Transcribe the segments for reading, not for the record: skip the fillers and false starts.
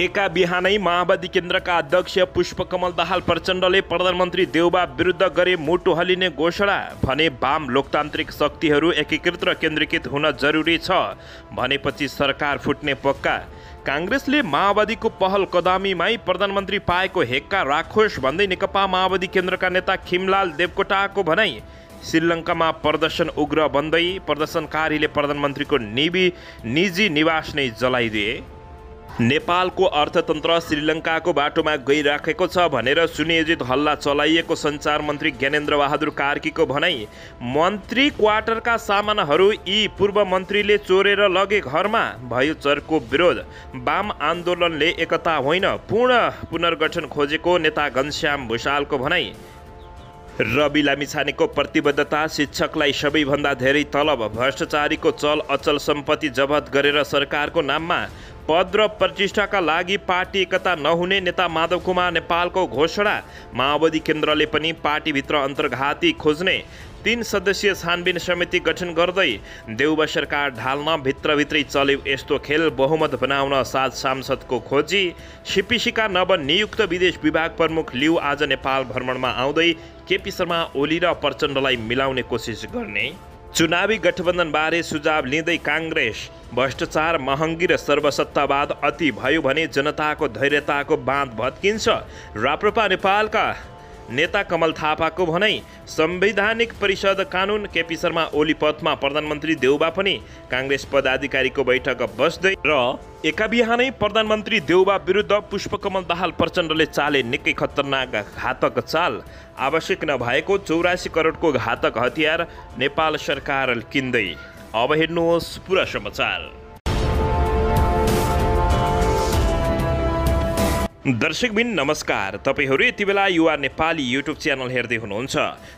एका बिहानै माओवादी केन्द्रका अध्यक्ष पुष्पकमल दाहाल प्रचण्डले प्रधानमन्त्री देउबा विरुद्ध गरे मुटु हल्लिने घोषणा। भने वाम लोकतान्त्रिक शक्तिहरू एकीकृत र केन्द्रीकृत हुन जरुरी छ भनेपछि सरकार फुट्ने पक्का। काङ्ग्रेसले माओवादीको पहल कदमीमै प्रधानमन्त्री पाएको हेक्का राखोस् भन्दै नेकपा माओवादी केन्द्रका नेता खिमलाल देवकोटाको भनाई। श्रीलङ्कामा प्रदर्शन उग्र बन्दै प्रदर्शनकारीले प्रधानमन्त्रीको निजी निवास नै जलाइदिए। नेपालको अर्थतन्त्र श्रीलङ्काको बाटोमा गइराखेको छ भनेर सुनियोजित हल्ला चलाइएको सञ्चार मन्त्री ज्ञानेन्द्र बहादुर कार्कीको भनाई। मन्त्री क्वार्टरका सामानहरू यी पूर्व मन्त्रीले चोरेर लगे घरमा भयो चर्को विरोध। वाम आन्दोलनले एकता होइन पूर्ण पुनर्गठन खोजेको नेता घनश्याम भुषालको भनाई। रवि लामिछानेको प्रतिबद्धता शिक्षकलाई सबैभन्दा धेरै तलब। भ्रष्टाचारीको चल अचल सम्पत्ति जफत गरेर सरकारको नाममा पद र प्रतिष्ठाका लागि पार्टी एकता नहुने नेता माधव कुमार नेपालको घोषणा। माओवादी केन्द्रले पनि पार्टीभित्र अन्तर्घाती खोज्ने 3 सदस्यीय छानबिन समिति गठन गर्दै देउबा सरकार ढाल्न भित्रभित्रै चल्यो यस्तो खेल। बहुमत बनाउन 7 सांसदको खोजी। सिपिसीका नवनियुक्त विदेश विभाग प्रमुख लिउ आज नेपाल भ्रमणमा आउँदै केपी शर्मा ओली र प्रचण्डलाई मिलाउने कोसिस गर्ने। चुनावी गठबन्धनबारे सुझाव लिँदै काङ्ग्रेस। भ्रष्टाचार महँगी र सर्वसत्तावाद अति भयो भने जनताको धैर्यताको बाँध भत्किन्छ। राप्रपा नेपालका नेता कमल थापाको भनाई। संवैधानिक परिषद कानुन केपी शर्मा ओली पथमा प्रधानमन्त्री देउबा पनि काङ्ग्रेस पदाधिकारीको बैठक बस्दै। र एका बिहानै प्रधानमन्त्री देउबा विरुद्ध पुष्पकमल दाहाल प्रचण्डले चाले निकै खतरनाक घातक चाल। आवश्यक नभएको 84 करोडको घातक हतियार नेपाल सरकार किन्दै। अब हेर्नुहोस् पुरा समाचार। दर्शकबिन नमस्कार, तपाईहरू यति बेला युवा नेपाली युट्युब च्यानल हेर्दै हुनुहुन्छ।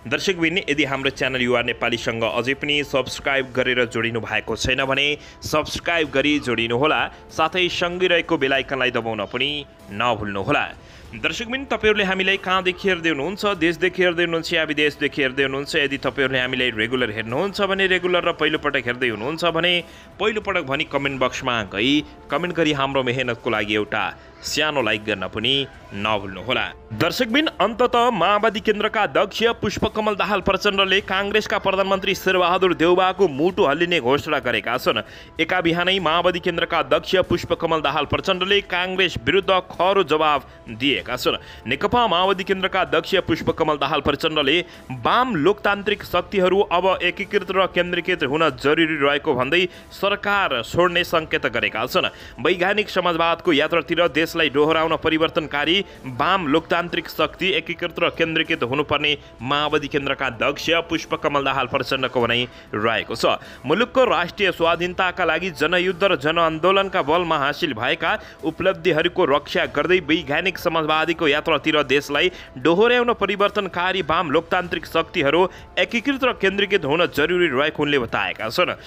दर्शकबिन यदि हाम्रो च्यानल युवा नेपालीसँग अझै पनि सब्सक्राइब गरेर जोडिनु भएको छैन भने सब्सक्राइब गरी जोडिनुहोला, साथै सँगै रहेको बेल आइकनलाई दबाउन पनि नभुल्नुहोला। दर्शकबिन तपाईहरूले हामीलाई कहाँदेखि हेर्दै हुनुहुन्छ? देशदेखि हेर्दै हुनुहुन्छ या विदेशदेखि हेर्दै हुनुहुन्छ? यदि तपाईहरूले हामीलाई रेगुलर हेर्नुहुन्छ भने रेगुलर र पहिलोपटक हेर्दै हुनुहुन्छ भने पहिलोपटक भनी कमेन्ट बक्समा गई कमेन्ट गरी हाम्रो मेहनतको लागि एउटा सानो लाइक गर्न पनि नभुल्नुहोला। दर्शकबिन अन्ततः माओवादी केन्द्रका अध्यक्ष पुष्पकमल दाहाल प्रचण्डले काङ्ग्रेसका प्रधानमन्त्री शेरबहादुर देउबाको मुटु हल्लिने घोषणा गरेका छन्। एका बिहानै माओवादी केन्द्रका अध्यक्ष पुष्पकमल दाहाल प्रचण्डले काङ्ग्रेस विरुद्ध खरो जवाब दिएका छन्। नेकपा माओवादी केन्द्रका अध्यक्ष पुष्पकमल दाहाल प्रचण्डले वाम लोकतान्त्रिक शक्तिहरू अब एकीकृत र केन्द्रीकृत हुन जरुरी रहेको भन्दै सरकार छोड्ने सङ्केत गरेका छन्। वैज्ञानिक समाजवादको यात्रातिर देशलाई डोहोऱ्याउन परिवर्तनकारी वाम लोकतान्त्रिक शक्ति एकीकृत र केन्द्रीकृत हुनुपर्ने माओवादी केन्द्रका अध्यक्ष पुष्पकमल दाहाल प्रचण्डको भनाइ रहेको छ। मुलुकको राष्ट्रिय स्वाधीनताका लागि जनयुद्ध र जनआन्दोलनका बलमा हासिल भएका उपलब्धिहरूको रक्षा गर्दै वैज्ञानिक समाजवादीको यात्रातिर देशलाई डोहोऱ्याउन परिवर्तनकारी वाम लोकतान्त्रिक शक्तिहरू एकीकृत र केन्द्रीकृत हुन जरुरी रहेको उनले बताएका छन्।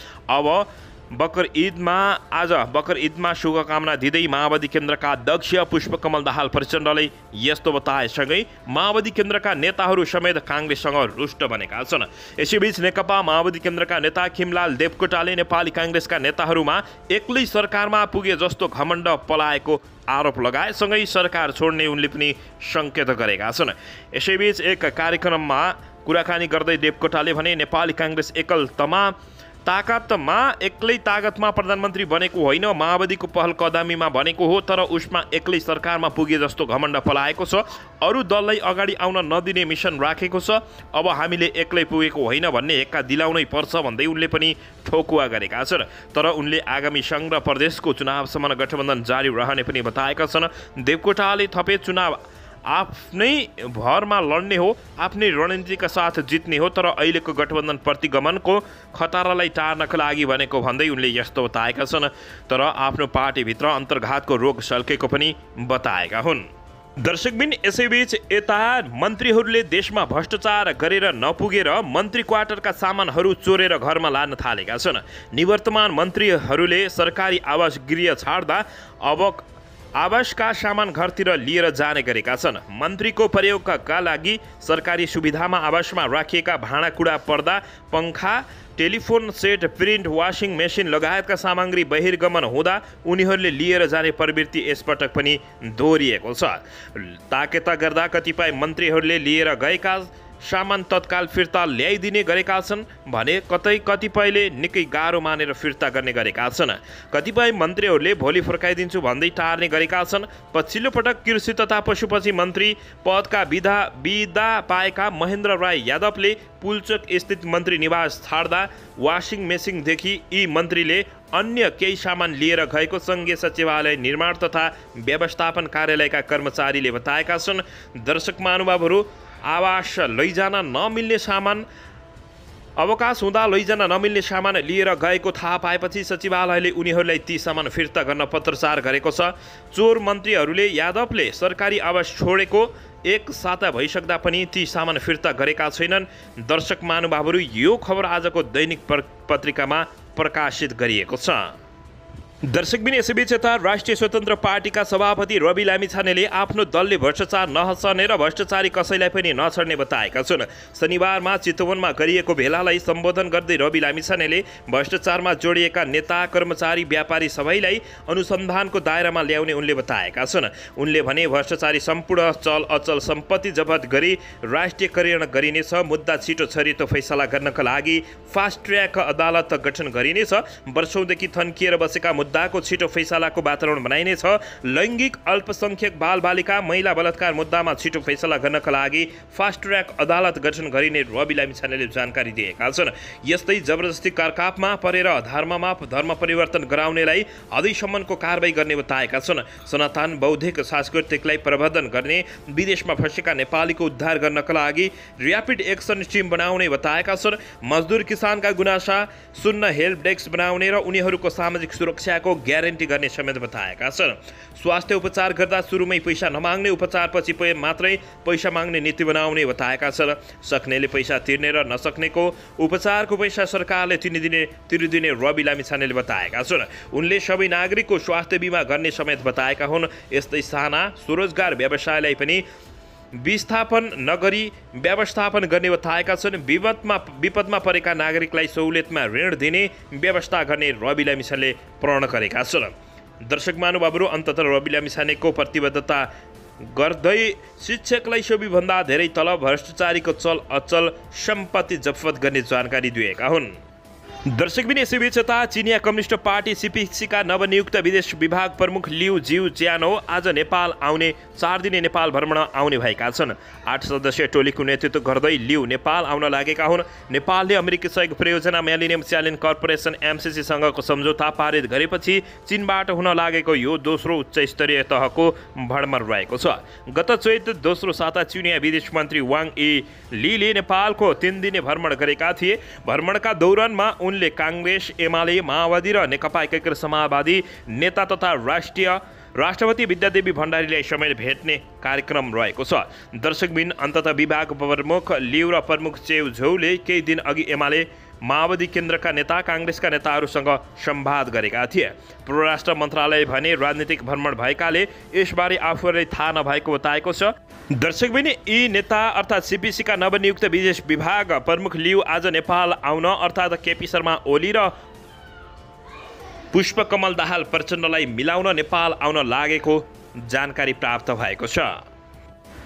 आज बकर ईदमा शुभकामना दिँदै माओवादी केन्द्रका अध्यक्ष पुष्पकमल दाहाल प्रचण्डले यस्तो बताएसँगै माओवादी केन्द्रका नेताहरू समेत काङ्ग्रेससँग रुष्ट बनेका छन्। यसैबीच नेकपा माओवादी केन्द्रका नेता खिमलाल देवकोटाले नेपाली काङ्ग्रेसका नेताहरूमा एक्लै सरकारमा पुगे जस्तो घमण्ड पलाएको आरोप लगाएसँगै सरकार छोड्ने उनले पनि सङ्केत गरेका छन्। यसैबीच एक कार्यक्रममा कुराकानी गर्दै देवकोटाले भने नेपाली काङ्ग्रेस एक्लै ताकतमा प्रधानमन्त्री बनेको होइन, माओवादीको पहल कदमीमा बनेको हो, तर उसमा एक्लै सरकारमा पुगे जस्तो घमण्ड पलाएको छ। अरू दललाई अगाडि आउन नदिने मिसन राखेको छ। अब हामीले एक्लै पुगेको होइन भन्ने हेक्का दिलाउनै पर्छ भन्दै उनले पनि ठोकुवा गरेका छन्। तर उनले आगामी सङ्घ र प्रदेशको चुनावसम्म गठबन्धन जारी रहने पनि बताएका छन्। देवकोटाले थपे चुनाव आफ्नै भरमा लड्ने हो, आफ्नै रणनीतिका साथ जित्ने हो, तर अहिलेको गठबन्धन प्रतिगमनको खतरालाई टार्नका लागि भनेको भन्दै उनले यस्तो बताएका छन्। तर आफ्नो पार्टीभित्र अन्तर्घातको रोग सल्केको पनि बताएका हुन्। दर्शकबिन यसैबीच यता मन्त्रीहरूले देशमा भ्रष्टाचार गरेर नपुगेर मन्त्री क्वार्टरका सामानहरू चोरेर घरमा लान थालेका छन्। निवर्तमान मन्त्रीहरूले सरकारी आवास गृह छाड्दा अब आवासका सामान घरतिर लिएर जाने गरेका छन्। मन्त्रीको प्रयोगका लागि सरकारी सुविधामा आवासमा राखिएका भाँडाकुँडा, पर्दा, पङ्खा, telephone set, print, washing machine लगायतका सामग्री बहिर्गमन हुँदा उनीहरूले लिएर जाने प्रवृत्ति यसपटक पनि दोहोरिएको छ। ताकेता गर्दा कतिपय मन्त्रीहरूले लिएर गएका सामान तत्काल फिर्ता ल्याइदिने गरेका छन् भने कतिपयले निकै गाह्रो मानेर फिर्ता गर्ने गरेका छन्। कतिपय मन्त्रीहरूले भोलि फर्काइदिन्छु भन्दै टार्ने गरेका छन्। पछिल्लो पटक कृषि तथा पशुपक्षी मन्त्री पदका बिदा पाएका महेन्द्र राय यादवले पुल्चोक स्थित मन्त्री निवास छाड्दा वासिङ मेसिनदेखि यी मन्त्रीले अन्य केही सामान लिएर गएको सङ्घीय सचिवालय निर्माण तथा व्यवस्थापन कार्यालयका कर्मचारीले बताएका छन्। दर्शक महानुभावहरू, आवास लैजान नमिल्ने सामान, अवकाश हुँदा लैजान नमिल्ने सामान लिएर गएको थाहा पाएपछि सचिवालयले उनीहरूलाई ती सामान फिर्ता गर्न पत्रचार गरेको छ। चोर मन्त्रीहरूले यादवले सरकारी आवास छोडेको एक साता भइसक्दा पनि ती सामान फिर्ता गरेका छैनन्। दर्शक महानुभावहरू, यो खबर आजको दैनिक पत्रिकामा प्रकाशित गरिएको छ। दर्शकबिन, यसैबीच यता राष्ट्रिय स्वतन्त्र पार्टीका सभापति रवि लामिछानेले आफ्नो दलले भ्रष्टाचार नहसर्ने र भ्रष्टाचारी कसैलाई पनि नछड्ने बताएका छन्। शनिबारमा चितवनमा गरिएको भेलालाई सम्बोधन गर्दै रवि लामिछानेले भ्रष्टाचारमा जोडिएका नेता, कर्मचारी, व्यापारी सबैलाई अनुसन्धानको दायरामा ल्याउने उनले बताएका छन्। उनले भने भ्रष्टाचारी सम्पूर्ण चल अचल सम्पत्ति जफत गरी राष्ट्रियकरण गरिनेछ। मुद्दा छिटो छरितो फैसला गर्नका लागि फास्ट ट्र्याक अदालत गठन गरिनेछ। वर्षौंदेखि थन्किएर बसेका मुद्दाको छिटो फैसलाको वातावरण बनाइनेछ। लैङ्गिक अल्पसंख्यक बालबालिका, महिला बलात्कार मुद्दामा छिटो फैसला गर्नका लागि फास्ट ट्र्याक अदालत गठन गरिने रवि लामिछानेले जानकारी दिएका छन्। यस्तै जबरजस्ती करकापमा परेर धर्म परिवर्तन गराउनेलाई अझैसम्मको कारबाही गर्ने बताएका छन्। सनातन बौद्धिक सांस्कृतिकलाई प्रवर्धन गर्ने, विदेशमा फँसेका नेपालीको उद्धार गर्नका लागि र्यापिड एक्सन टिम बनाउने बताएका छन्। मजदुर किसानका गुनासा सुन्न हेल्प डेस्क बनाउने र उनीहरूको सामाजिक सुरक्षाको ग्यारेन्टी गर्ने समेत बताएका छन्। स्वास्थ्य उपचार गर्दा सुरुमै पैसा नमाग्ने, उपचारपछि मात्रै पैसा माग्ने नीति बनाउने बताएका छन्। सक्नेले पैसा तिर्ने र नसक्नेको उपचारको पैसा सरकारले तिरिदिने रवि लामिछानेले बताएका छन्। उनले सबै नागरिकको स्वास्थ्य बिमा गर्ने समेत बताएका हुन्। यस्तै साना स्वरोजगार व्यवसायलाई पनि विस्थापन नगरी व्यवस्थापन गर्ने बताएका छन्। विपदमा परेका नागरिकलाई सहुलियतमा ऋण दिने व्यवस्था गर्ने रवि लामिछानेले प्रण गरेका छन्। दर्शक महानुभावहरू, अन्ततः रवि लामिछानेको प्रतिबद्धता गर्दै शिक्षकलाई सबैभन्दा धेरै तलब, भ्रष्टाचारीको चल अचल सम्पत्ति जफत गर्ने जानकारी दिएका हुन्। दर्शकबिन, यसैबीच यता चिनिया कम्युनिस्ट पार्टी सीपीसीका नवनियुक्त विदेश विभाग प्रमुख लिउ जिउ च्यानो आज नेपाल आउने 4 दिने नेपाल भ्रमण आउने भएका छन्। 8 सदस्यीय टोलीको नेतृत्व गर्दै लिउ नेपाल आउन लागेका हुन्। नेपालले अमेरिकी सहयोग परियोजना मिलेनियम च्यालेन्ज कर्पोरेसन एमसीसीसँगको सम्झौता पारित गरेपछि चीनबाट हुन लागेको यो दोस्रो उच्च स्तरीय तहको भ्रमण रहेको छ। गत चैत दोस्रो साता चिनिया विदेश मन्त्री वाङ लीले नेपालको 3 दिने भ्रमण गरेका थिए। भ्रमणका दौरानमा उनले काङ्ग्रेस, एमाले, माओवादी र नेकपा एकीकृत समाजवादी नेता तथा राष्ट्रपति विद्यादेवी भण्डारीलाई समेत भेट्ने कार्यक्रम रहेको छ। दर्शकबिन, अन्ततः विभाग प्रमुख लिउ र प्रमुख चेउ झौले केही दिन अघि एमाले, माओवादी केन्द्रका नेता, काङ्ग्रेसका नेताहरूसँग संवाद गरेका थिए। परराष्ट्र मन्त्रालय भने राजनीतिक भ्रमण भएकाले यसबारे आफूहरूलाई थाहा नभएको बताएको छ। दर्शकबिन, यी नेता अर्थात् सीपीसीका नवनियुक्त विदेश विभाग प्रमुख लिउ आज नेपाल आउन अर्थात् केपी शर्मा ओली र पुष्पकमल दाहाल प्रचण्डलाई मिलाउन नेपाल आउन लागेको जानकारी प्राप्त भएको छ।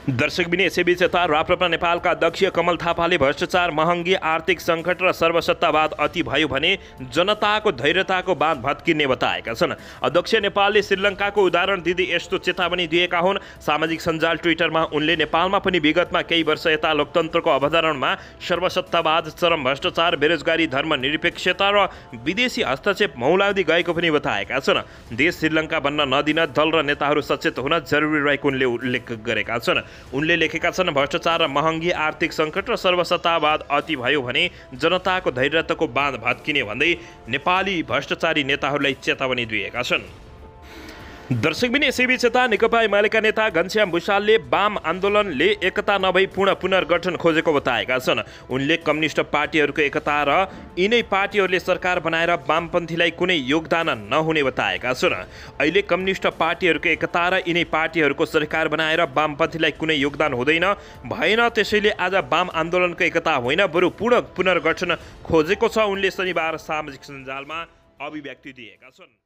दर्शकबिन, यसैबीच यता राप्रपा नेपालका अध्यक्ष कमल थापाले भ्रष्टाचार, महँगी, आर्थिक सङ्कट र सर्वसत्तावाद अति भयो भने जनताको धैर्यताको बाँध भत्किने बताएका छन्। अध्यक्ष नेपालले श्रीलङ्काको उदाहरण दिँदै यस्तो चेतावनी दिएका हुन्। सामाजिक सञ्जाल ट्विटरमा उनले नेपालमा पनि विगतमा केही वर्ष यता लोकतन्त्रको अवधारणमा सर्वसत्तावाद, चरम भ्रष्टाचार, बेरोजगारी, धर्मनिरपेक्षता र विदेशी हस्तक्षेप मौलाउँदै गएको पनि बताएका छन्। देश श्रीलङ्का बन्न नदिन दल र नेताहरू सचेत हुन जरुरी रहेको उनले उल्लेख गरेका छन्। उनले लेखेका छन्, भ्रष्टाचार र महँगी, आर्थिक सङ्कट र सर्वसत्तावाद अति भयो भने जनताको धैर्यताको बाँध भत्किने भन्दै नेपाली भ्रष्टाचारी नेताहरूलाई चेतावनी दिएका छन्। दर्शकबिन यसैबीच यता नेकपा एमालेका नेता घनश्याम भुषालले वाम आन्दोलनले एकता नभई पूर्ण पुनर्गठन खोजेको बताएका छन्। उनले कम्युनिस्ट पार्टीहरूको एकता र यिनै पार्टीहरूले सरकार बनाएर वामपन्थीलाई कुनै योगदान नहुने बताएका छन्। अहिले कम्युनिस्ट पार्टीहरूको एकता र यिनै पार्टीहरूको सरकार बनाएर वामपन्थीलाई कुनै योगदान हुँदैन भएन, त्यसैले आज वाम आन्दोलनको एकता होइन बरु पूर्ण पुनर्गठन खोजेको छ, उनले शनिबार सामाजिक सञ्जालमा अभिव्यक्ति दिएका छन्।